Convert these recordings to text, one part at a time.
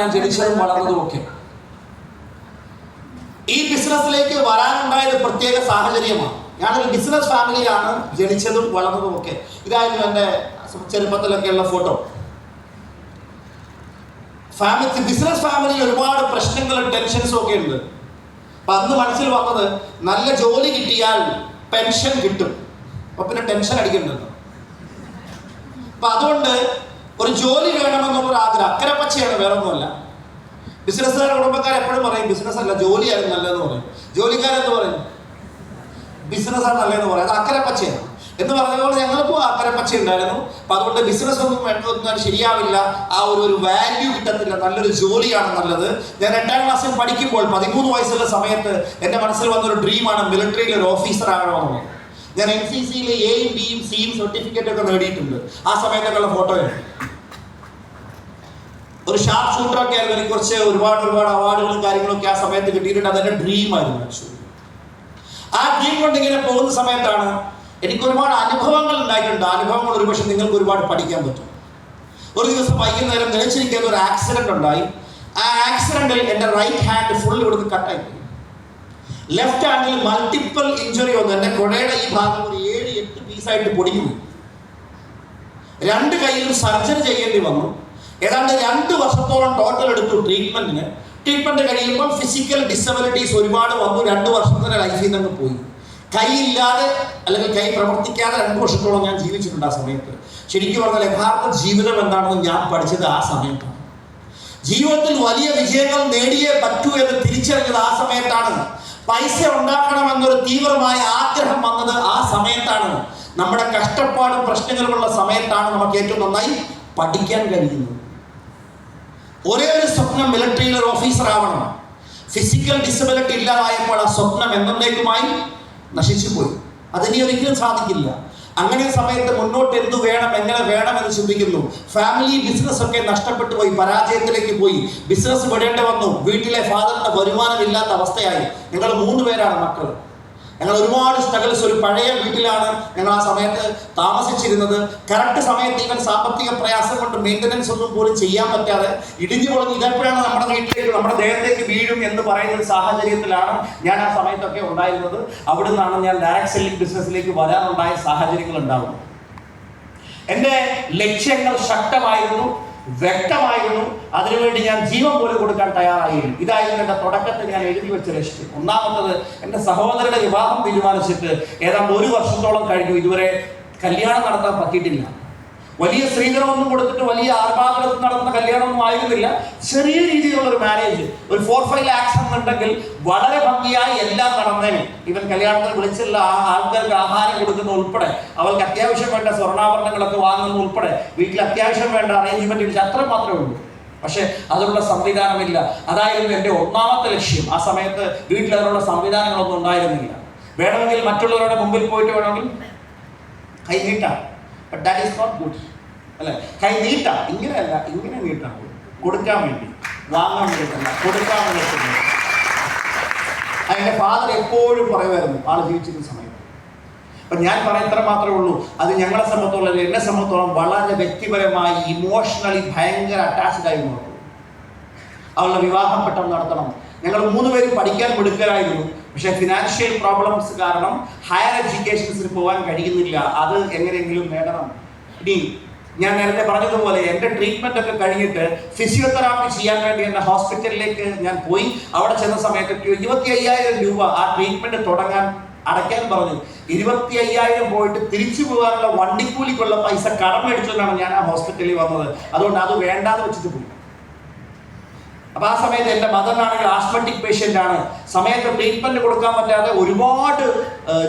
ഞാൻ ജനിച്ചതും വളർന്നതും ഒക്കെ. ഈ ബിസിനസ്സിലേക്ക് വരാനുണ്ടായത് പ്രത്യേക സാഹചര്യമാണ്. ഞാനൊരു ബിസിനസ് ഫാമിലിയാണ് ജനിച്ചതും വളർന്നതും ഒക്കെ. ഇതായിരുന്നു എൻ്റെ ചെറുപ്പത്തിലൊക്കെയുള്ള ഫോട്ടോ. ബിസിനസ് ഫാമിലിയിൽ ഒരുപാട് പ്രശ്നങ്ങളും ടെൻഷൻസും ഒക്കെ ഉണ്ട്. അപ്പം അന്ന് മനസ്സിൽ വന്നത് നല്ല ജോലി കിട്ടിയാൽ പെൻഷൻ കിട്ടും, അപ്പം പിന്നെ ടെൻഷൻ അടിക്കുന്നുണ്ട്. അപ്പം അതുകൊണ്ട് ഒരു ജോലി വേണമെന്നുള്ളൊരു ആഗ്രഹം. അക്കരെ പച്ചയാണ്, വേറെ ഒന്നുമല്ല. ബിസിനസ്സുകാരുടെ കുടുംബക്കാർ എപ്പോഴും പറയും ബിസിനസ് അല്ല ജോലിയായിരുന്നു നല്ലതെന്ന് പറയും. ജോലിക്കാരെന്ന് പറയും ബിസിനസ്സാണ് നല്ലതെന്ന് പറയും. അത് അക്കരെ പച്ചയാണ് എന്ന് പറഞ്ഞതുപോലെ ഞങ്ങൾക്കും അക്കരെ പച്ച ഉണ്ടായിരുന്നു. അപ്പം അതുകൊണ്ട് ബിസിനസ് ഒന്നും വേണ്ടതൊന്നും ശരിയാവില്ല, ആ ഒരു വാല്യൂ കിട്ടത്തില്ല, നല്ലൊരു ജോലിയാണ് നല്ലത്. ഞാൻ 8ാം ക്ലാസ്സിൽ പഠിക്കുമ്പോൾ 13 വയസ്സുള്ള സമയത്ത് എൻ്റെ മനസ്സിൽ വന്നൊരു ഡ്രീമാണ് മിലിറ്ററിയിൽ ഒരു ഓഫീസർ ആകണമെന്ന്. ഞാൻ NCCയിൽ Aയും Bയും Cയും സർട്ടിഫിക്കറ്റ് ഒക്കെ നേടിയിട്ടുണ്ട്. ആ സമയത്തൊക്കെയുള്ള ഫോട്ടോയാണ്. ഒരു ഷാർപ്പ് ഷൂട്ടറൊക്കെ ആയിരുന്നു. എനിക്ക് കുറച്ച് ഒരുപാട് അവാർഡുകളും കാര്യങ്ങളൊക്കെ ആ സമയത്ത് കിട്ടിയിട്ടുണ്ട്. അതെൻ്റെ ഡ്രീമായിരുന്നു ആക്ച്വലി. ആ ഡ്രീം കൊണ്ട് ഇങ്ങനെ പോകുന്ന സമയത്താണ് എനിക്ക് ഒരുപാട് അനുഭവങ്ങൾ ഉണ്ടായിട്ടുണ്ട്. അനുഭവങ്ങൾ ഒരുപക്ഷെ നിങ്ങൾക്ക് ഒരുപാട് പഠിക്കാൻ പറ്റും. ഒരു ദിവസം വൈകുന്നേരം നിലച്ചിരിക്കുന്ന ഒരു ആക്സിഡന്റ് ഉണ്ടായി. ആ ആക്സിഡന്റിൽ എൻ്റെ റൈറ്റ് ഹാൻഡ് ഫുൾ ഇവിടുന്ന് കട്ടായി പോയി. ലെഫ്റ്റ് ഹാൻഡിൽ മൾട്ടിപ്പിൾ ഇഞ്ചുറി വന്നു. എൻ്റെ കുടയുടെ ഈ ഭാഗം ഒരു 7-8 പീസായിട്ട് പൊടിഞ്ഞു പോയി. 2 കൈയിലും സർജറി ചെയ്യേണ്ടി വന്നു. ഏതാണ്ട് 2 വർഷത്തോളം ടോട്ടൽ എടുത്തു ട്രീറ്റ്മെന്റ് കഴിയുമ്പോൾ ഫിസിക്കൽ ഡിസബിലിറ്റീസ് ഒരുപാട് വന്നു. 2 വർഷത്തിന്റെ ലൈഫിൽ നിന്ന് പോയി. കൈയില്ലാതെ അല്ലെങ്കിൽ കൈ പ്രവർത്തിക്കാതെ 2 വർഷത്തോളം ഞാൻ ജീവിച്ചിട്ടുണ്ട്. ആ സമയത്ത് ശരിക്കും പറഞ്ഞാൽ യഥാർത്ഥ ജീവിതം എന്താണെന്ന് ഞാൻ പഠിച്ചത് ആ സമയത്താണ്. ജീവിതത്തിൽ വലിയ വിജയങ്ങൾ നേടിയേ പറ്റൂ എന്ന് തിരിച്ചറിഞ്ഞത് ആ സമയത്താണ്. പൈസ ഉണ്ടാക്കണമെന്നൊരു തീവ്രമായ ആഗ്രഹം വന്നത് ആ സമയത്താണ്. നമ്മുടെ കഷ്ടപ്പാടും പ്രശ്നങ്ങളുമുള്ള സമയത്താണ് നമുക്ക് ഏറ്റവും നന്നായി പഠിക്കാൻ കഴിയുന്നത്. ഒരേ ഒരു സ്വപ്നം മിലിറ്ററിയിൽ ഒരു ഓഫീസർ ആവണം. ഫിസിക്കൽ ഡിസബിലിറ്റി ഇല്ലാതായപ്പോൾ ആ സ്വപ്നം എന്നേക്കുമായി നശിച്ചു പോയി. അതിനി ഒരിക്കലും സാധിക്കില്ല. അങ്ങനെ സമയത്ത് മുന്നോട്ട് എന്ത് വേണം, എങ്ങനെ വേണം എന്ന് ചിന്തിക്കുന്നു. ഫാമിലി ബിസിനസ് ഒക്കെ നഷ്ടപ്പെട്ടു പോയി, പരാജയത്തിലേക്ക് പോയി. ബിസിനസ് വിടേണ്ടി വന്നു. വീട്ടിലെ ഫാദറിന്റെ വരുമാനമില്ലാത്ത അവസ്ഥയായി. ഞങ്ങൾ 3 പേരാണ് മക്കൾ. ഞങ്ങൾ ഒരുപാട് സ്ട്രഗിൾസ്. ഒരു പഴയ വീട്ടിലാണ് ഞങ്ങൾ ആ സമയത്ത് താമസിച്ചിരുന്നത്. കറക്റ്റ് സമയത്ത് ഇവൻ സാമ്പത്തിക പ്രയാസം കൊണ്ട് മെയിൻ്റനൻസ് ഒന്നും പോലും ചെയ്യാൻ പറ്റാതെ ഇടിഞ്ഞു പൊളിഞ്ഞ് ഇതെപ്പോഴാണ് നമ്മുടെ വീട്ടിലേക്ക് നമ്മുടെ ദേഹത്തേക്ക് വീഴും എന്ന് പറയുന്ന ഒരു സാഹചര്യത്തിലാണ് ഞാൻ ആ സമയത്തൊക്കെ ഉണ്ടായിരുന്നത്. അവിടെ നിന്നാണ് ഞാൻ ഡയറക്റ്റ് സെല്ലിംഗ് ബിസിനസ്സിലേക്ക് വരാനുണ്ടായ സാഹചര്യങ്ങൾ ഉണ്ടാവുന്നത്. എൻ്റെ ലക്ഷ്യങ്ങൾ ശക്തമായിരുന്നു, വ്യക്തമായിരുന്നു. അതിനുവേണ്ടി ഞാൻ ജീവൻ പോലും കൊടുക്കാൻ തയ്യാറായിരുന്നു. ഇതായിരുന്നു എൻ്റെ തുടക്കത്തിൽ ഞാൻ എഴുതി വെച്ച ലക്ഷ്യം. ഒന്നാമത്തത്, എൻ്റെ സഹോദരന്റെ വിവാഹം തീരുമാനിച്ചിട്ട് ഏതാണ്ട് 1 വർഷത്തോളം കഴിഞ്ഞു. ഇതുവരെ കല്യാണം നടത്താൻ പറ്റിയിട്ടില്ല. വലിയ സ്ത്രീധനമൊന്നും കൊടുത്തിട്ട് വലിയ ആർഭാടത്തിൽ നടത്തുന്ന കല്യാണമൊന്നും ആയിരുന്നില്ല. ചെറിയ രീതിയിലുള്ള ഒരു മാരേജ്, ഒരു 4-5 ലാക്സ് എന്നുണ്ടെങ്കിൽ വളരെ ഭംഗിയായി എല്ലാം നടന്നേനെ. ഇവൻ കല്യാണത്തിന് വിളിച്ചുള്ള ആൾക്കാർക്ക് ആഹാരം കൊടുക്കുന്ന ഉൾപ്പെടെ, അവൾക്ക് അത്യാവശ്യം വേണ്ട സ്വർണ്ണാഭരണങ്ങളൊക്കെ വാങ്ങുന്ന ഉൾപ്പെടെ, വീട്ടിൽ അത്യാവശ്യം വേണ്ട അറേഞ്ച്മെന്റ് അത്ര മാത്രമേ ഉള്ളൂ. പക്ഷെ അതിനുള്ള സംവിധാനമില്ല. അതായിരുന്നു എൻ്റെ ഒന്നാമത്തെ ലക്ഷ്യം. ആ സമയത്ത് വീട്ടിൽ അതിനുള്ള സംവിധാനങ്ങളൊന്നും ഉണ്ടായിരുന്നില്ല. വേണമെങ്കിൽ മറ്റുള്ളവരുടെ മുമ്പിൽ പോയിട്ട് വേണമെങ്കിൽ കൈ നീട്ടാം. But that is not good. അല്ലെ, കൈ നീട്ടാം. ഇങ്ങനെയല്ല, ഇങ്ങനെ നീട്ടാം. കൊടുക്കാൻ വേണ്ടി, വാങ്ങാൻ വേണ്ടിയിട്ടല്ല, കൊടുക്കാൻ വേണ്ടിയിട്ടില്ല. അതിൻ്റെ ഫാദർ എപ്പോഴും പറയുമായിരുന്നു ആൾ ജീവിച്ചിരുന്ന സമയത്ത്. അപ്പം ഞാൻ പറയത്ര മാത്രമേ ഉള്ളൂ. അത് ഞങ്ങളെ സംബന്ധിച്ചോളം, എന്നെ സംബന്ധിച്ചോളം വളരെ വ്യക്തിപരമായി ഇമോഷണലി ഭയങ്കര അറ്റാച്ച്ഡ് ആയി മാറും. അവളുടെ വിവാഹം പെട്ടെന്ന് നടത്തണം. ഞങ്ങൾ 3 പേരും പഠിക്കാൻ മിടുക്കരായിരുന്നു. പക്ഷേ ഫിനാൻഷ്യൽ പ്രോബ്ലംസ് കാരണം ഹയർ എഡ്യൂക്കേഷൻസിന് പോകാൻ കഴിയുന്നില്ല. അത് എങ്ങനെയെങ്കിലും നേടണം. ഇനി ഞാൻ നേരത്തെ പറഞ്ഞതുപോലെ എൻ്റെ ട്രീറ്റ്മെൻ്റ് ഒക്കെ കഴിഞ്ഞിട്ട് ഫിസിയോതെറാപ്പി ചെയ്യാൻ വേണ്ടി എൻ്റെ ഹോസ്പിറ്റലിലേക്ക് ഞാൻ പോയി. അവിടെ ചെന്ന സമയത്ത് 25,000 രൂപ ആ ട്രീറ്റ്മെൻറ്റ് തുടങ്ങാൻ അടയ്ക്കാൻ പറഞ്ഞു. 25,000 പോയിട്ട് തിരിച്ചു പോകാനുള്ള വണ്ടിക്കൂലിക്കുള്ള പൈസ കടം മേടിച്ചുകൊണ്ടാണ് ഞാൻ ആ ഹോസ്പിറ്റലിൽ വന്നത്. അതുകൊണ്ട് അത് വേണ്ടാതെ വെച്ചിട്ട് പോയി. അപ്പം ആ സമയത്ത് എൻ്റെ മദറിനാണെങ്കിൽ ആസ്മറ്റിക് പേഷ്യൻ്റ് ആണ്. സമയത്ത് ട്രീറ്റ്മെൻറ്റ് കൊടുക്കാൻ പറ്റാതെ ഒരുപാട്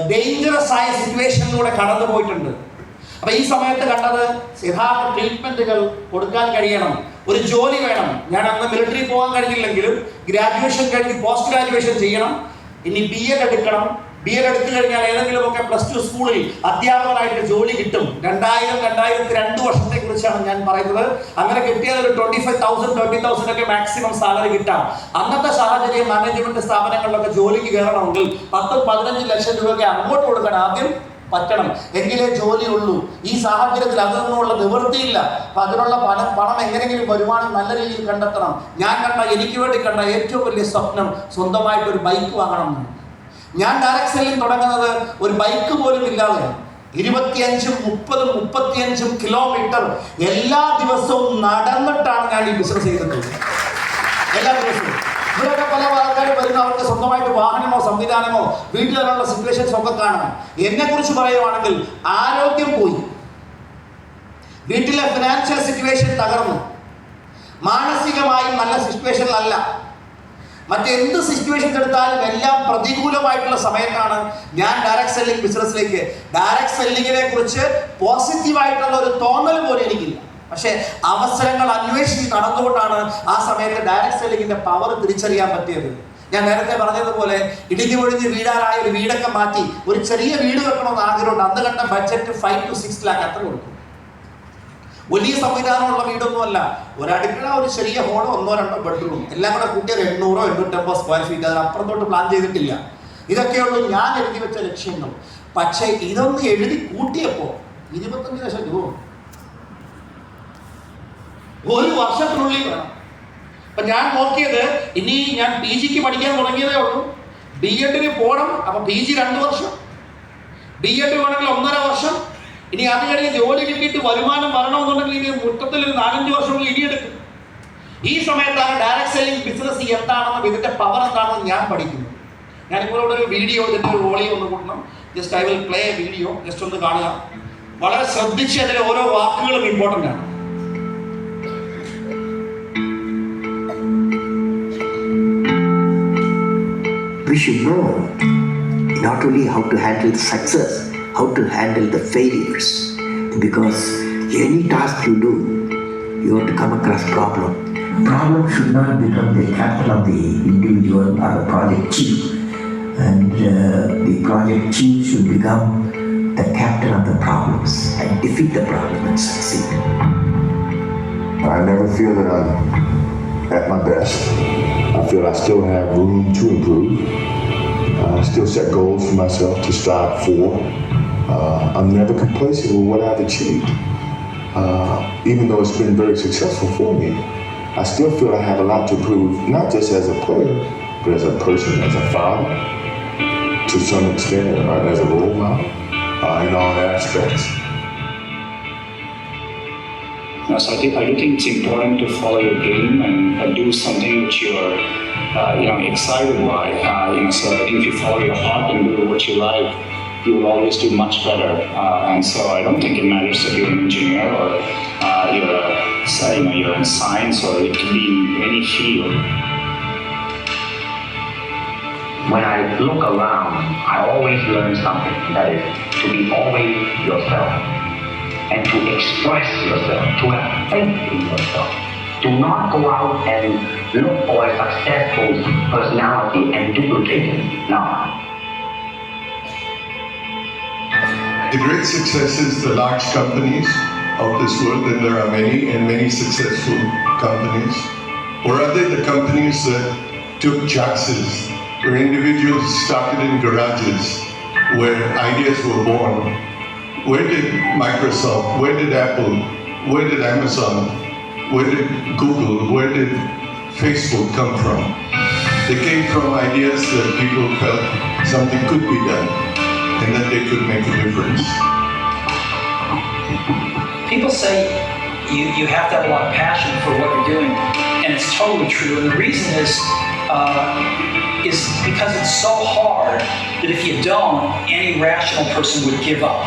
ഡേഞ്ചറസ് ആയ സിറ്റുവേഷനിലൂടെ കടന്നു പോയിട്ടുണ്ട്. അപ്പം ഈ സമയത്ത് കണ്ടത് യഥാർത്ഥ ട്രീറ്റ്മെൻറ്റുകൾ കൊടുക്കാൻ കഴിയണം, ഒരു ജോലി വേണം. ഞാൻ അന്ന് മിലിറ്ററി പോകാൻ കഴിഞ്ഞില്ലെങ്കിലും ഗ്രാജുവേഷൻ കഴിഞ്ഞ് പോസ്റ്റ് ഗ്രാജുവേഷൻ ചെയ്യണം. ഇനി BEd എടുക്കണം. BEd എടുത്തു കഴിഞ്ഞാൽ ഏതെങ്കിലുമൊക്കെ +2 സ്കൂളിൽ അധ്യാപകനായിട്ട് ജോലി കിട്ടും. 2002 വർഷത്തെ കുറിച്ചാണ് ഞാൻ പറയുന്നത്. അങ്ങനെ കിട്ടിയത് ഒരു 25,000 30,000 ഒക്കെ മാക്സിമം സാലറി കിട്ടാം. അന്നത്തെ സാഹചര്യം മാനേജ്മെന്റ് സ്ഥാപനങ്ങളിലൊക്കെ ജോലിക്ക് കയറണമെങ്കിൽ 10-15 ലക്ഷം രൂപയൊക്കെ അങ്ങോട്ട് കൊടുക്കണം. ആദ്യം പറ്റണം, എങ്കിലേ ജോലിയുള്ളൂ. ഈ സാഹചര്യത്തിൽ അതൊന്നുമുള്ള നിവൃത്തിയില്ല. അപ്പം അതിനുള്ള പണം എങ്ങനെയെങ്കിലും വരുമാനം നല്ല രീതിയിൽ കണ്ടെത്തണം. എനിക്ക് വേണ്ടി കണ്ട ഏറ്റവും വലിയ സ്വപ്നം സ്വന്തമായിട്ടൊരു ബൈക്ക് വാങ്ങണം. ഞാൻ ഡയറക്ട് സെല്ലിംഗ് തുടങ്ങുന്നത് ഒരു ബൈക്ക് പോലും ഇല്ലാതെ 25, 30, 35 കിലോമീറ്റർ എല്ലാ ദിവസവും നടന്നിട്ടാണ് ഞാൻ ഈ ബിസിനസ് ചെയ്തിട്ടുള്ളത്. എല്ലാ ദിവസവും ഇവിടെയൊക്കെ പല ആൾക്കാർ വരുന്ന അവർക്ക് സ്വന്തമായിട്ട് വാഹനമോ സംവിധാനമോ വീട്ടിൽ തന്നെയുള്ള സിറ്റുവേഷൻസ് ഒക്കെ കാണണം. എന്നെക്കുറിച്ച് പറയുവാണെങ്കിൽ ആരോഗ്യം പോയി, വീട്ടിലെ ഫിനാൻഷ്യൽ സിറ്റുവേഷൻ തകർന്നു, മാനസികമായും നല്ല സിറ്റുവേഷനിലല്ല. മറ്റെന്ത് സിറ്റുവേഷൻസ് എടുത്താലും എല്ലാം പ്രതികൂലമായിട്ടുള്ള സമയത്താണ് ഞാൻ ഡയറക്ട് സെല്ലിംഗ് ബിസിനസ്സിലേക്ക്. ഡയറക്ട് സെല്ലിങ്ങിനെ കുറിച്ച് പോസിറ്റീവായിട്ടുള്ള ഒരു തോന്നൽ പോലും എനിക്കില്ല. പക്ഷേ അവസരങ്ങൾ അന്വേഷിച്ച് നടന്നുകൊണ്ടാണ് ആ സമയത്ത് ഡയറക്ട് സെല്ലിങ്ങിന്റെ പവർ തിരിച്ചറിയാൻ പറ്റിയത്. ഞാൻ നേരത്തെ പറഞ്ഞതുപോലെ ഇടിഞ്ഞു പൊഴിഞ്ഞ് വീടാറായ ഒരു വീടൊക്കെ മാറ്റി ഒരു ചെറിയ വീട് വെക്കണമെന്ന് ആഗ്രഹമുണ്ട്. അന്ന് കണ്ട ബഡ്ജറ്റ് 5 to 6 lakh അത്ര കൊടുക്കും. വലിയ സംവിധാനമുള്ള വീടൊന്നുമല്ല, ഒരടുക്കള, ഒരു ചെറിയ ഹോളോ, 1-2 ബെഡ്റൂം, എല്ലാം കൂടെ കൂട്ടിയ 800 or 850 സ്ക്വയർ ഫീറ്റ്. അതിനപ്പുറത്തോട്ട് പ്ലാൻ ചെയ്തിട്ടില്ല. ഇതൊക്കെയുള്ളൂ ഞാൻ എഴുതി വെച്ച ലക്ഷ്യങ്ങൾ. പക്ഷേ ഇതൊന്ന് എഴുതി കൂട്ടിയപ്പോൾ 25 ലക്ഷം രൂപ ഒരു വർഷത്തിനുള്ളിൽ വേണം. അപ്പം ഞാൻ നോക്കിയത്, ഇനി ഞാൻ PG പഠിക്കാൻ തുടങ്ങിയതേ ഉള്ളൂ, B.Ed പോകണം. അപ്പം PG 2 വർഷം, B.Ed വേണമെങ്കിൽ 1.5 വർഷം, ഇനി അത് കഴിഞ്ഞ് ജോലി കിട്ടിയിട്ട് വരുമാനം വരണമെന്നുണ്ടെങ്കിൽ ഇനി മൊത്തത്തിൽ ഒരു 4-5 വർഷം ഇനിയെടുക്കും. ഈ സമയത്താണ് ഡയറക്ട് സെല്ലിംഗ് ബിസിനസ് എന്താണെന്നും ഇതിന്റെ പവർ എന്താണെന്ന് ഞാൻ പഠിക്കുന്നത്. ഞാനിപ്പോൾ ഇവിടെ ഒരു വീഡിയോ, ഇതിന്റെ ഒരു വോളിയം ഒന്ന് കൂട്ടണം. Just I will play video, just ഒന്ന് കാണുക. വളരെ ശ്രദ്ധിച്ച് അതിലെ ഓരോ വാക്കുകളും ഇമ്പോർട്ടൻ്റ് ആണ്. We should know not only how to handle the success, how to handle the failures. Because any task you do, you have to come across problem. Problem should not become the captain of the individual or the project chief. And the project chief should become the captain of the problems and defeat the problem and succeed. I never feel that I'm at my best. I feel I still have room to improve. I still set goals for myself to strive for. I'm never complacent with what I've achieved. Even though it's been very successful for me, I still feel I have a lot to prove, not just as a player, but as a person, as a father, to some extent, as a role model, in all aspects. So I do think it's important to follow your dream and do something which you are, excited by. So I think if you follow your heart and do what you like, you will always do much better. And so I don't think it matters if you're an engineer or you're in science, or it can be in any field. When I look around, I always learn something. That is, to be always yourself. And to express yourself, to have faith in yourself. Do not go out and look for a successful personality and duplicate it. No. The great successes, the large companies of this world, and there are many and many successful companies. Or are they the companies that took chances, where individuals started in garages, where ideas were born? Where did Microsoft, where did Apple, where did Amazon, where did Google, where did Facebook come from? They came from ideas that people felt something could be done and that they could make a difference. People say you have to have a lot of passion for what you're doing, and it's totally true. And the reason is because it's so hard that if you don't, any rational person would give up.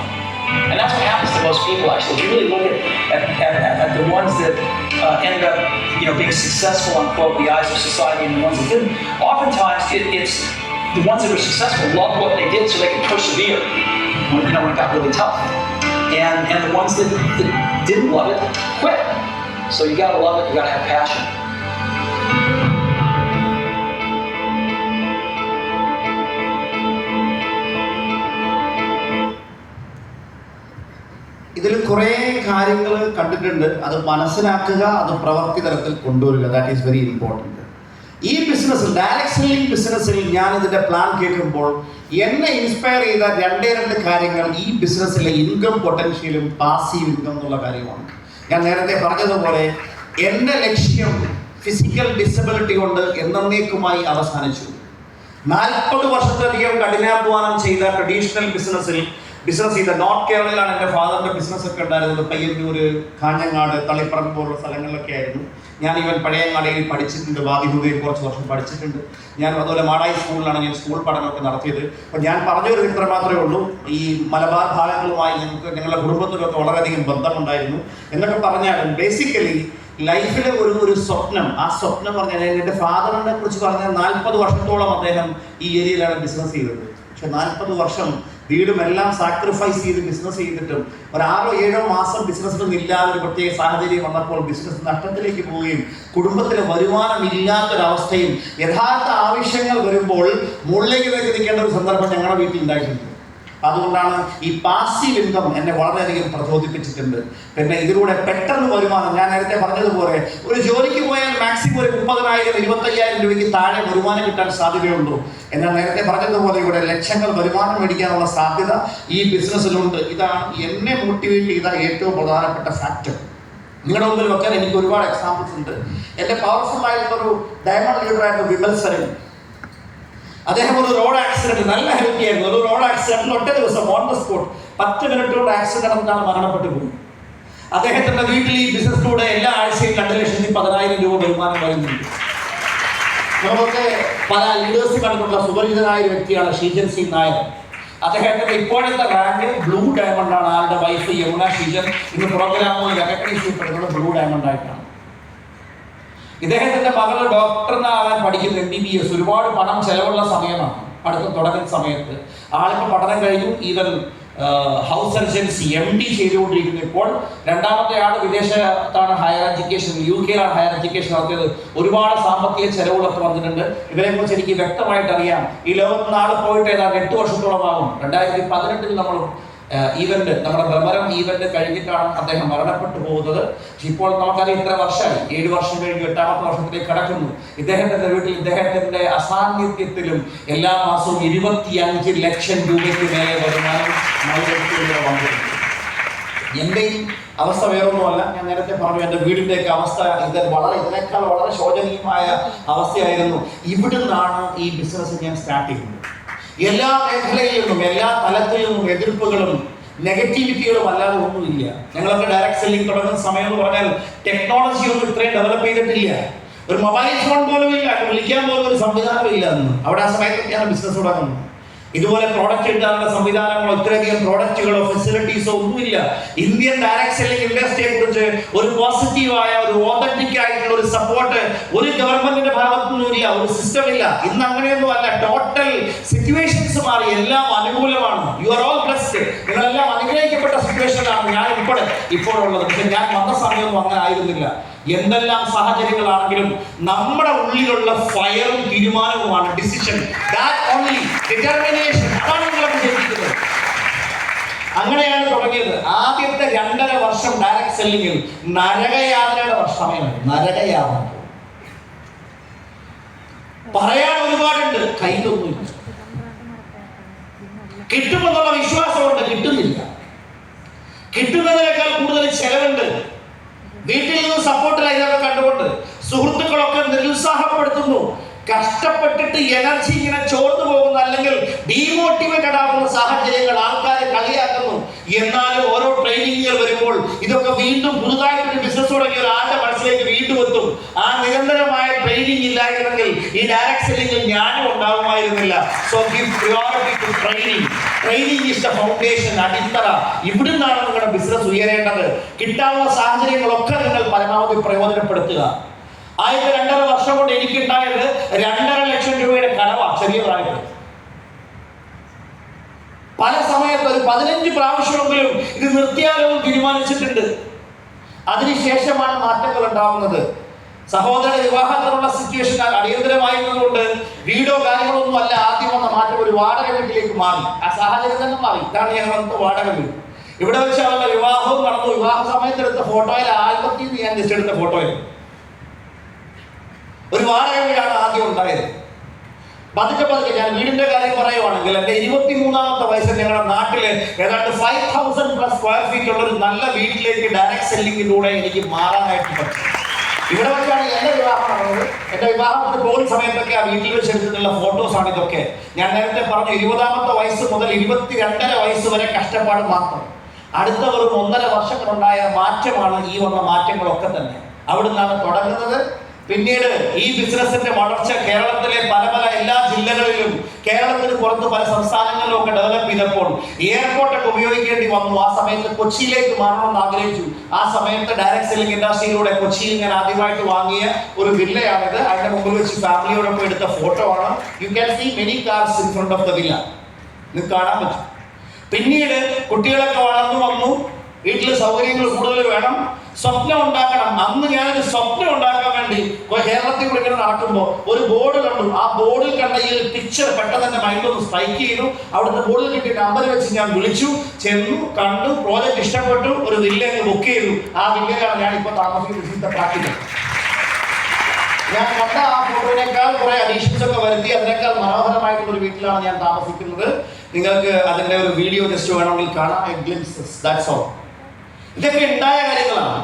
And that's what happens to most people, actually. If you really look at the ones that ended up, being successful, unquote, in the eyes of society, and the ones that didn't, oftentimes it's the ones that were successful loved what they did so they could persevere when it got really tough. And the ones that didn't love it quit. So you gotta love it, you gotta have passion. ഇതിൽ കുറേ കാര്യങ്ങൾ കണ്ടിട്ടുണ്ട്. അത് മനസ്സിലാക്കുക, അത് പ്രവൃത്തി തലത്തിൽ കൊണ്ടുവരിക, ദാറ്റ് ഈസ് വെരി ഇമ്പോർട്ടൻറ്റ്. ഈ ബിസിനസ്സിൽ, ഡയറക്ട് സെല്ലിംഗ് ബിസിനസ്സിൽ ഞാൻ ഇതിൻ്റെ പ്ലാൻ കേൾക്കുമ്പോൾ എന്നെ ഇൻസ്പയർ ചെയ്ത രണ്ട് കാര്യങ്ങൾ ഈ ബിസിനസ്സിലെ ഇൻകം പൊട്ടൻഷ്യലും പാസീവ് ഇൻകം എന്നുള്ള കാര്യമാണ്. ഞാൻ നേരത്തെ പറഞ്ഞതുപോലെ എൻ്റെ ലക്ഷ്യം ഫിസിക്കൽ ഡിസബിലിറ്റി കൊണ്ട് എന്നേക്കുമായി അവസാനിച്ചു. 40 വർഷത്തിലധികം കഠിനാധ്വാനം ചെയ്ത ട്രഡീഷണൽ ബിസിനസ് ചെയ്ത നോർത്ത് കേരളയിലാണ് എൻ്റെ ഫാദറിൻ്റെ ബിസിനസ്സൊക്കെ ഉണ്ടായിരുന്നത്. പയ്യന്നൂര്, കാഞ്ഞങ്ങാട്, തളിപ്പറമ്പ് പോലുള്ള സ്ഥലങ്ങളിലൊക്കെ ആയിരുന്നു. ഞാൻ ഇവൻ പഴയങ്ങാടിയിൽ പഠിച്ചിട്ടുണ്ട്, വാദിഹുദയിൽ കുറച്ച് വർഷം പഠിച്ചിട്ടുണ്ട്. ഞാൻ അതുപോലെ മാടായി സ്കൂളിലാണ് ഞാൻ സ്കൂൾ പഠനമൊക്കെ നടത്തിയത്. അപ്പോൾ ഞാൻ പറഞ്ഞൊരു ഇത്ര മാത്രമേ ഉള്ളൂ, ഈ മലബാർ ഭാഗങ്ങളുമായി ഞങ്ങളുടെ കുടുംബത്തിലൊക്കെ വളരെയധികം ബന്ധമുണ്ടായിരുന്നു. എന്നൊക്കെ പറഞ്ഞാലും ബേസിക്കലി ലൈഫിലെ ഒരു സ്വപ്നം, ആ സ്വപ്നം പറഞ്ഞാൽ എൻ്റെ ഫാദറിനെ കുറിച്ച് പറഞ്ഞാൽ 40 വർഷത്തോളം അദ്ദേഹം ഈ ഏരിയയിലാണ് ബിസിനസ് ചെയ്തത്. പക്ഷെ 40 വർഷം വീടും എല്ലാം സാക്രിഫൈസ് ചെയ്ത് ബിസിനസ് ചെയ്തിട്ടും ഒരു 6-7 മാസം ബിസിനസ്സിലൊന്നും ഇല്ലാതെ ഒരു പ്രത്യേക സാഹചര്യം വന്നപ്പോൾ ബിസിനസ് നഷ്ടത്തിലേക്ക് പോവുകയും കുടുംബത്തിന് വരുമാനം ഇല്ലാത്തൊരവസ്ഥയും യഥാർത്ഥ ആവശ്യങ്ങൾ വരുമ്പോൾ മുകളിലേക്ക് നിൽക്കേണ്ട ഒരു സന്ദർഭം ഞങ്ങളുടെ വീട്ടിൽ ഉണ്ടായിട്ടുണ്ട്. അതുകൊണ്ടാണ് ഈ പാസീവ് ഇൻകം എന്നെ വളരെയധികം പ്രചോദിപ്പിച്ചിട്ടുണ്ട്. പിന്നെ ഇതിലൂടെ പെട്ടെന്ന് വരുമാനം, ഞാൻ നേരത്തെ പറഞ്ഞതുപോലെ ഒരു ജോലിക്ക് പോയാൽ മാക്സിമം ഒരു 30,000-25,000 രൂപയ്ക്ക് താഴെ വരുമാനം കിട്ടാൻ സാധ്യതയുള്ളൂ. എന്നാൽ നേരത്തെ പറഞ്ഞതുപോലെ ഇവിടെ ലക്ഷങ്ങൾ വരുമാനം മേടിക്കാനുള്ള സാധ്യത ഈ ബിസിനസ്സിലുണ്ട്. ഇതാണ് എന്നെ മോട്ടിവേറ്റ് ചെയ്ത ഏറ്റവും പ്രധാനപ്പെട്ട ഫാക്ടർ. നിങ്ങളുടെ മുമ്പിൽ വെക്കാൻ എനിക്ക് ഒരുപാട് എക്സാമ്പിൾസ് ഉണ്ട്. എൻ്റെ പവർഫുൾ ആയിട്ടുള്ളൊരു ഡയമണ്ട് ലീഡറായിരുന്നു വിമൽ സരൻ. അദ്ദേഹം ഒരു റോഡ് ആക്സിഡന്റ്, നല്ല ഹെൽത്തി ആയിരുന്നു, ഒരു റോഡ് ആക്സിഡന്റിൽ ഒറ്റ ദിവസം ഓൺ ദ സ്പോട്ട് 10 മിനിറ്റ് കൊണ്ട് ആക്സിഡന്റ് നടന്നാണ് മരണപ്പെട്ടു പോയി. അദ്ദേഹത്തിന്റെ വീട്ടിൽ ഈ ബിസിനസ്സിലൂടെ എല്ലാ ആഴ്ചയും 2,10,000 രൂപ വരുമാനം വരുന്നുണ്ട്. നമുക്ക് പല ലീഡേഴ്സ് കണ്ടിട്ടുള്ള സുപരിചിതനായ ഒരു വ്യക്തിയാണ് ഷീജൻ സിംഗ് നായർ. അദ്ദേഹത്തിന്റെ ഇപ്പോഴത്തെ റാങ്ക് ബ്ലൂ ഡയമണ്ട് ആണ്. ആളുടെ വൈഫ് യമുന ഷീജൻ ഇന്ന് പ്രോഗ്രാമുകൾ റെക്കഗ്നൈസ് ചെയ്യപ്പെടുന്നത് ബ്ലൂ ഡയമണ്ട് ആയിട്ടാണ്. ഇദ്ദേഹത്തിന്റെ മകള് ഡോക്ടറിനാകാൻ പഠിക്കുന്ന MBBS, ഒരുപാട് പണം ചെലവുള്ള സമയമാണ് അടുത്ത തുടങ്ങുന്ന സമയത്ത്. ആളിപ്പോൾ പഠനം കഴിഞ്ഞു, ഈവൻ ഹൗസ് സർജൻസി MD ചെയ്തുകൊണ്ടിരിക്കുന്നു. ഇപ്പോൾ രണ്ടാമത്തെ ആൾ വിദേശത്താണ് higher education, UK higher education നടത്തിയത്. ഒരുപാട് സാമ്പത്തിക ചെലവുകളൊക്കെ വന്നിട്ടുണ്ട്. ഇവരെ കുറിച്ച് എനിക്ക് വ്യക്തമായിട്ട് അറിയാം. ഈ ലോകത്ത് നാളെ പോയിട്ട് ഏതാണ്ട് 8 വർഷത്തോളമാകും. 2018 നമ്മൾ ഈവന്റ്, നമ്മുടെ ഭ്രമരം ഈവന്റ് കഴിഞ്ഞിട്ടാണ് അദ്ദേഹം മരണപ്പെട്ടു പോകുന്നത്. ഇപ്പോൾ നമുക്കറിയാം ഇത്ര വർഷമായി, 7 വർഷം കഴിഞ്ഞ് 8ാമത്തെ വർഷത്തിലേക്ക് കടക്കുന്നു. ഇദ്ദേഹത്തിന്റെ വീട്ടിൽ ഇദ്ദേഹത്തിന്റെ അസാന്നിധ്യത്തിലും എല്ലാ മാസവും 25 ലക്ഷം രൂപയ്ക്ക് മേലെ വരുമാനം വന്നിട്ടുണ്ട്. എന്റെയും അവസ്ഥ വേറൊന്നുമല്ല. ഞാൻ നേരത്തെ പറഞ്ഞു, എൻ്റെ വീടിൻ്റെയൊക്കെ അവസ്ഥ ഇതിനേക്കാൾ വളരെ ശോചനീയമായ അവസ്ഥയായിരുന്നു. ഇവിടുന്നാണ് ഈ ബിസിനസ് ഞാൻ സ്റ്റാർട്ട് ചെയ്യുന്നത്. എല്ലാ മേഖലയിൽ നിന്നും, എല്ലാ തലത്തിൽ നിന്നും എതിർപ്പുകളും നെഗറ്റിവിറ്റികളും അല്ലാതെ ഒന്നുമില്ല. ഞങ്ങളൊക്കെ ഡയറക്ട് സെല്ലിംഗ് തുടങ്ങുന്ന സമയം എന്ന് പറഞ്ഞാൽ ടെക്നോളജി ഒന്നും ഇത്രയും ഡെവലപ്പ് ചെയ്തിട്ടില്ല. ഒരു മൊബൈൽ ഫോൺ പോലും ഇല്ല, വിളിക്കാൻ പോലും ഒരു സംവിധാനം ഇല്ല എന്ന്. അവിടെ ആ സമയത്തൊക്കെയാണ് ബിസിനസ് തുടങ്ങുന്നത്. ഇതുപോലെ പ്രോഡക്റ്റ് കിട്ടാനുള്ള സംവിധാനങ്ങളോ ഇത്രയധികം പ്രോഡക്റ്റുകളോ ഫെസിലിറ്റീസോ ഒന്നുമില്ല. ഇന്ത്യൻ ഡയറക്ട് സെല്ലിംഗ് ഇൻഡസ്ട്രിയെ കുറിച്ച് ഒരു പോസിറ്റീവായ, ഒരു ഓതന്റിക് ആയിട്ടുള്ള ഒരു സപ്പോർട്ട് ഒരു ഗവൺമെന്റിന്റെ ഭാഗത്തുനിന്നുമില്ല, ഒരു സിസ്റ്റം ഇല്ല. ഇന്ന് അങ്ങനെയൊന്നും അല്ല. ടോട്ടൽ സിറ്റുവേഷൻസ് മാറി, എല്ലാം അനുകൂലമാണ്. You are all blessed. നിങ്ങളെല്ലാം അനുഗ്രഹിക്കപ്പെട്ട സിറ്റുവേഷനിലാണ് ഞാൻ ഇപ്പോഴുള്ളത്. പക്ഷെ ഞാൻ വന്ന സമയമൊന്നും അങ്ങനെ ആയിരുന്നില്ല. എന്തെല്ലാം സാഹചര്യങ്ങളാണെങ്കിലും നമ്മുടെ ഉള്ളിലുള്ള ഫയറും തീരുമാനവുമാണ് ഡിസിഷൻ. അതാണ് നിങ്ങളൊക്കെ ചെയ്തിരിക്കുന്നത്. അങ്ങനെയാണ് തുടങ്ങിയത്. ആദ്യത്തെ 2.5 വർഷം ഡയറക്ട് സെല്ലിംഗിൽ നരകയാതനയുടെ സമയമായിരുന്നു. നരകയാതന പറയാൻ ഒരുപാടുണ്ട്, കയ്യിലൊന്നുമില്ല. കിട്ടുമെന്നുള്ള വിശ്വാസമുണ്ട്, കിട്ടുന്നില്ല. കിട്ടുന്നതിനേക്കാൾ കൂടുതൽ ചെലവുണ്ട്. വീട്ടിൽ നിന്ന് സപ്പോർട്ടില്ല. ഇതൊക്കെ കണ്ടുകൊണ്ട് സുഹൃത്തുക്കളൊക്കെ നിരുത്സാഹപ്പെടുത്തുന്നു. കഷ്ടപ്പെട്ടിട്ട് എനർജി ഇങ്ങനെ ചോർന്നു പോകുന്ന, അല്ലെങ്കിൽ ഡീമോട്ടിവേറ്റഡ് ആകുന്ന സാഹചര്യങ്ങൾ, ആൾക്കാരെ കളിയാക്കുന്നു. എന്നാലും ഓരോ ട്രെയിനിങ്ങുകൾ വരുമ്പോൾ ഇതൊക്കെ വീണ്ടും പുതുതായിട്ടൊരു ബിസിനസ് തുടങ്ങിയ ഒരാളുടെ മനസ്സിലേക്ക് വീണ്ടും എത്തും. ആ നിരന്തരമായ ട്രെയിനിങ് ഇല്ലായിരുന്നെങ്കിൽ ഈ ഡയറക്ട് സെല്ലിംഗിൽ ഞാനും ഉണ്ടാകുമായിരുന്നില്ല. So give priority to training. Training is the foundation, അടിത്തറ. ഇവിടുന്നാണ് നിങ്ങളുടെ ബിസിനസ് ഉയരേണ്ടത്. കിട്ടാവുന്ന സാഹചര്യങ്ങളൊക്കെ നിങ്ങൾ പരമാവധി പ്രയോജനപ്പെടുത്തുക. ആദ്യത്തെ 2.5 വർഷം കൊണ്ട് എനിക്കുണ്ടായത് 2.5 ലക്ഷം രൂപയുടെ കടവാണ്. ചെറിയ പ്രായത്തിൽ പല സമയത്ത് ഒരു 15 പ്രാവശ്യമെങ്കിലും ഇത് നിർത്തിയാലോ തീരുമാനിച്ചിട്ടുണ്ട്. അതിനുശേഷമാണ് മാറ്റങ്ങൾ ഉണ്ടാവുന്നത്. സഹോദരന്റെ വിവാഹത്തിനുള്ള സിറ്റുവേഷൻ അടിയന്തരമായിരുന്നതുകൊണ്ട് വീടോ കാര്യങ്ങളൊന്നും അല്ല. ആദ്യം വന്ന മാറ്റം ഒരു വാടക വീട്ടിലേക്ക് മാറി. ആ സാഹചര്യം തന്നെ മാറി. ഇതാണ് ഞാൻ വന്ന വാടക വീട്. ഇവിടെ വെച്ച് അവരുടെ വിവാഹവും നടന്നു. വിവാഹ സമയത്തെടുത്ത ഫോട്ടോയിൽ, ആൽബത്തിൽ ഞാൻ ജസ്റ്റ് എടുത്ത ഫോട്ടോയിൽ ഒരു വാടക വീടാണ് ആദ്യം ആദ്യം ഉണ്ടായത്. പതുക്കെ പതുക്കെ ഞാൻ വീടിന്റെ കാര്യം പറയുവാണെങ്കിൽ എൻ്റെ 23-ാമത്തെ വയസ്സിൽ ഞങ്ങളുടെ നാട്ടില് ഏതാണ്ട് 5000+ സ്ക്വയർ ഫീറ്റ് ഉള്ള ഒരു നല്ല വീട്ടിലേക്ക് ഡയറക്റ്റ് സെല്ലിങ്ങിലൂടെ എനിക്ക് മാറാനായിട്ട് പറ്റും. ഇവിടെ വെച്ചാണ് എൻ്റെ വിവാഹം നടന്നത്. എൻ്റെ വിവാഹത്തിന് പോകുന്ന സമയത്തൊക്കെ ആ വീട്ടിൽ വെച്ച് എടുത്തിട്ടുള്ള ഫോട്ടോസാണ് ഇതൊക്കെ. ഞാൻ നേരത്തെ പറഞ്ഞു 20-ാമത്തെ വയസ്സ് മുതൽ 22.5 വയസ്സ് വരെ കഷ്ടപ്പാട് മാത്രം. അടുത്ത വെറും 1.5 വർഷത്തിലുണ്ടായ മാറ്റമാണ് ഈ വന്ന മാറ്റങ്ങളൊക്കെ തന്നെ. അവിടെ നിന്നാണ് തുടങ്ങുന്നത്. പിന്നീട് ഈ ബിസിനസിന്റെ വളർച്ച കേരളത്തിലെ പല എല്ലാ ജില്ലകളിലും, കേരളത്തിന് പുറത്ത് പല സംസ്ഥാനങ്ങളിലും ഒക്കെ ഡെവലപ്പ് ചെയ്തപ്പോൾ എയർപോർട്ടൊക്കെ ഉപയോഗിക്കേണ്ടി വന്നു. ആ സമയത്ത് കൊച്ചിയിലേക്ക് മാറണമെന്ന് ആഗ്രഹിച്ചു. ആ സമയത്ത് ഡയറക്ട് സെല്ലിംഗ് ഇൻഡസ്ട്രിയിലൂടെ കൊച്ചിയിൽ ഞാൻ ആദ്യമായിട്ട് വാങ്ങിയ ഒരു വില്ലയാണിത്. അതിന്റെ മുമ്പിൽ വെച്ച് ഫാമിലിയോടൊപ്പം എടുത്ത ഫോട്ടോ ആണ്. You can see many cars in front of the villa. നിങ്ങൾക്ക് കാണാൻ പറ്റും. പിന്നീട് കുട്ടികളൊക്കെ വളർന്നു വന്നു. വീട്ടിൽ സൗകര്യങ്ങൾ കൂടുതൽ വേണം, സ്വപ്നം ഉണ്ടാക്കണം. അന്ന് ഞാനൊരു സ്വപ്നം ഉണ്ടാക്കാൻ വേണ്ടി കേരളത്തിൽ കൂടെ ഇങ്ങനെ നടക്കുമ്പോൾ ഒരു ബോർഡ് കണ്ടു. ആ ബോർഡിൽ കണ്ട ഈ ഒരു പിക്ചർ പെട്ടെന്ന് എൻ്റെ മൈൻഡൊന്ന് സ്ട്രൈക്ക് ചെയ്തു. അവിടുത്തെ ബോർഡിൽ കിട്ടിയ നമ്പർ വെച്ച് ഞാൻ വിളിച്ചു, ചെന്നു, കണ്ടു, പ്രോജക്റ്റ് ഇഷ്ടപ്പെട്ടു, ഒരു വില്ലയെ ബുക്ക് ചെയ്തു. ആ വില്ലയിലാണ് ഞാനിപ്പോൾ താമസിക്കുന്നത്. പ്രാക്ടിക്കൽ ഞാൻ കണ്ട ആ ഫോട്ടോയിനേക്കാൾ കുറെ അഡീഷൻസ് ഒക്കെ വരുത്തി അതിനേക്കാൾ മനോഹരമായിട്ടുള്ള ഒരു വീട്ടിലാണ് ഞാൻ താമസിക്കുന്നത്. നിങ്ങൾക്ക് അതിൻ്റെ ഒരു വീഡിയോ ജസ്റ്റ് വേണമെങ്കിൽ കാണാം. Glimpses, that's all. ഇതൊക്കെ ഉണ്ടായ കാര്യങ്ങളാണ്.